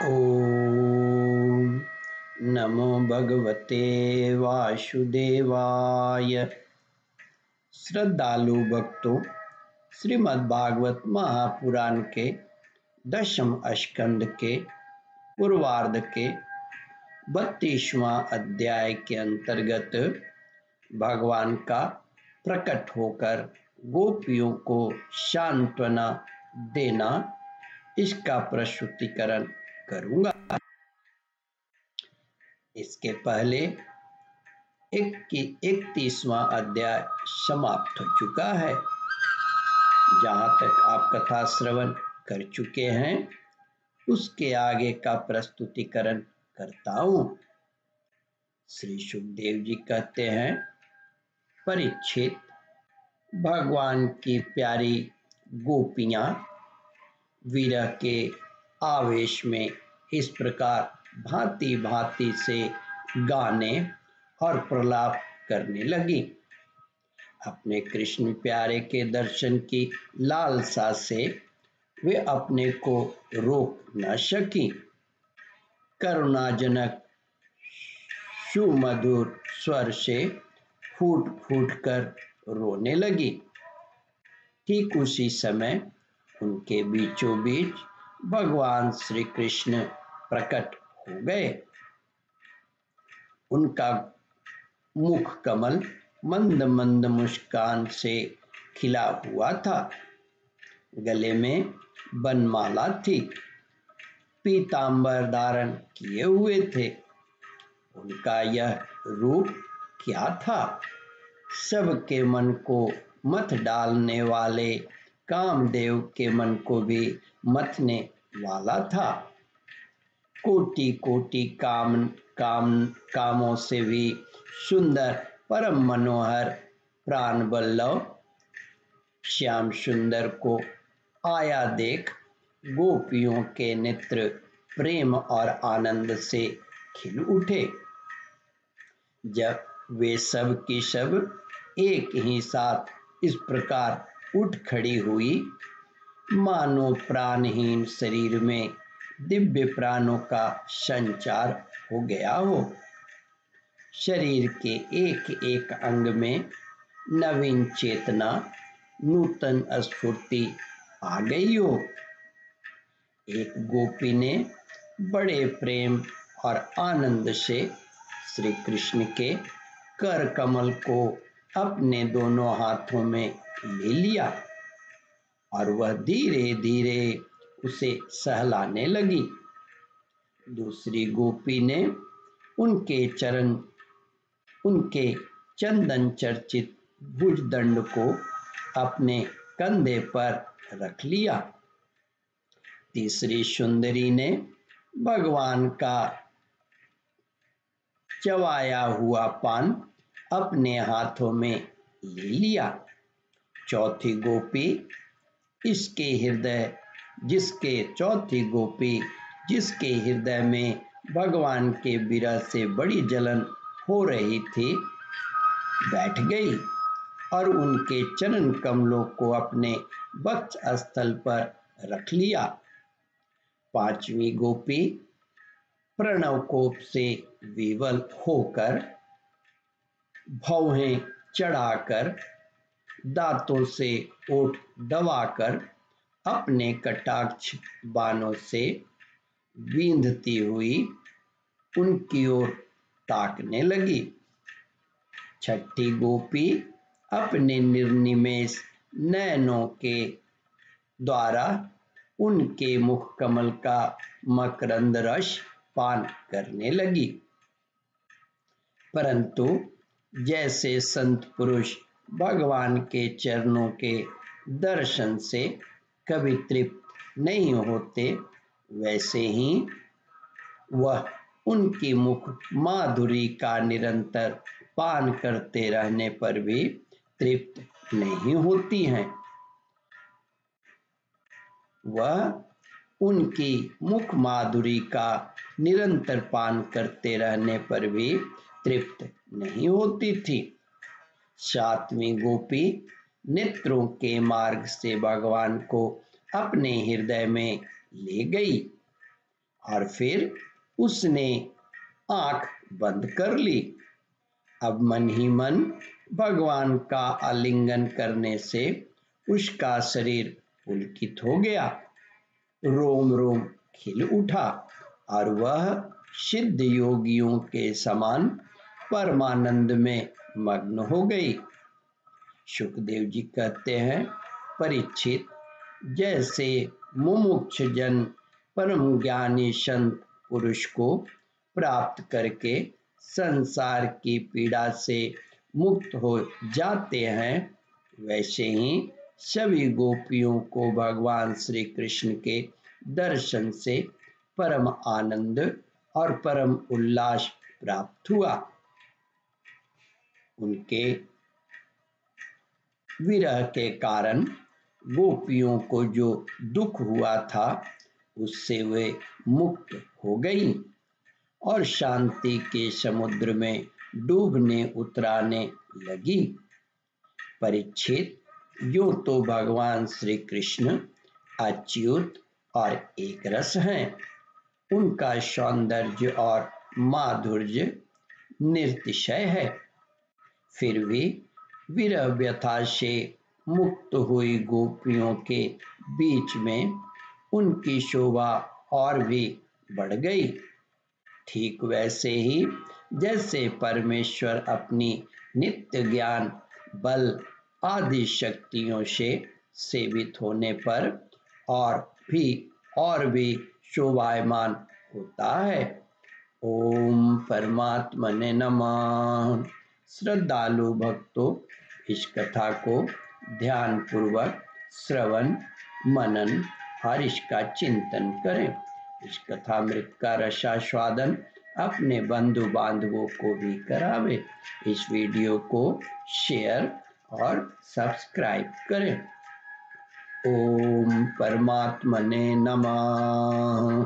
ओम नमो भगवते वासुदेवाय। श्रद्धालु भक्तों, श्रीमद्भागवत महापुराण के 10वें स्कंद के पूर्वार्ध के 32वां अध्याय के अंतर्गत भगवान का प्रकट होकर गोपियों को सांत्वना देना, इसका प्रस्तुतिकरण करूंगा। इसके पहले 31वां अध्याय समाप्त हो चुका है। जहां तक आप कथा श्रवण कर चुके हैं, उसके आगे का प्रस्तुतिकरण करता हूं। श्री सुखदेव जी कहते हैं, परीक्षित, भगवान की प्यारी गोपियां विरह के आवेश में इस प्रकार भांति भांति से गाने और प्रलाप करने लगी। अपने कृष्ण प्यारे के दर्शन की लालसा से वे अपने को रोक न सकी। करुणाजनक सुमधुर स्वर से फूट फूट कर रोने लगी। ठीक उसी समय उनके बीचों बीच भगवान श्री कृष्ण प्रकट हो गए। उनका मुख कमल मंद मंद मुस्कान से खिला हुआ था। गले में बनमाला थी, पीतांबर धारण किए हुए थे। उनका यह रूप क्या था? सबके मन को मथ डालने वाले कामदेव के मन को भी मथने वाला था। कोटि कोटि कामों से भी सुंदर, परम मनोहर, प्राण वल्लभ श्याम सुंदर को आया देख गोपियों के नेत्र प्रेम और आनंद से खिल उठे। जब वे सब की सब एक ही साथ इस प्रकार उठ खड़ी हुई, मानो प्राणहीन शरीर में दिव्य प्राणों का संचार हो गया हो। शरीर के एक एक अंग में नवीन चेतना, नूतन स्फूर्ति आ गई हो। एक गोपी ने बड़े प्रेम और आनंद से श्री कृष्ण के कर कमल को अपने दोनों हाथों में ले लिया और वह धीरे धीरे उसे सहलाने लगी। दूसरी गोपी ने उनके चंदन चर्चित भुजदंड को अपने कंधे पर रख लिया। तीसरी सुंदरी ने भगवान का चबाया हुआ पान अपने हाथों में ले लिया। चौथी गोपी जिसके हृदय में भगवान के विरह से बड़ी जलन हो रही थी, बैठ गई और उनके चरण कमलों को अपने वक्ष स्थल पर रख लिया। पांचवी गोपी प्रणव कोप से विवल होकर, भौहें चढ़ाकर, दांतों से ओठ दबाकर, अपने कटाक्ष बाणों से बींधती हुई उनकी ओर ताकने लगी। छठी गोपी अपने निर्निमेष नयनों के द्वारा उनके मुख कमल का मकरंद रस पान करने लगी। परंतु जैसे संत पुरुष भगवान के चरणों के दर्शन से कभी तृप्त नहीं होते, वैसे ही वह उनकी मुख माधुरी का निरंतर पान करते रहने पर भी तृप्त नहीं होती हैं। वह उनकी मुख माधुरी का निरंतर पान करते रहने पर भी तृप्त नहीं होती थी। सातवीं गोपी नेत्रों के मार्ग से भगवान को अपने हृदय में ले गई और फिर उसने आंख बंद कर ली। अब मन ही मन भगवान का आलिंगन करने से उसका शरीर पुलकित हो गया, रोम रोम खिल उठा और वह सिद्ध योगियों के समान परमानंद में मग्न हो गई। सुखदेव जी कहते हैं, परीक्षित, जैसे मुमुक्ष जन परम ज्ञानी संत पुरुष को प्राप्त करके संसार की पीड़ा से मुक्त हो जाते हैं, वैसे ही सभी गोपियों को भगवान श्री कृष्ण के दर्शन से परम आनंद और परम उल्लास प्राप्त हुआ। उनके विरह के कारण गोपियों को जो दुख हुआ था उससे वे मुक्त हो गई और शांति के समुद्र में डूबने उतराने लगी। परीक्षित, यूं तो भगवान श्री कृष्ण अच्युत और एक रस हैं। उनका सौंदर्य और माधुर्य निरतिशय है। फिर भी विरह व्यथा से मुक्त हुई गोपियों के बीच में उनकी शोभा और भी बढ़ गई। ठीक वैसे ही जैसे परमेश्वर अपनी नित्य ज्ञान, बल आदि शक्तियों से सेवित होने पर और भी शोभायमान होता है। ओम परमात्मने नमः। श्रद्धालु भक्तों, इस कथा को ध्यान पूर्वक श्रवण, मनन और इसका चिंतन करें। इस कथामृत का रसास्वादन अपने बंधु बांधवों को भी करावे। इस वीडियो को शेयर और सब्सक्राइब करें। ओम परमात्मने नमः।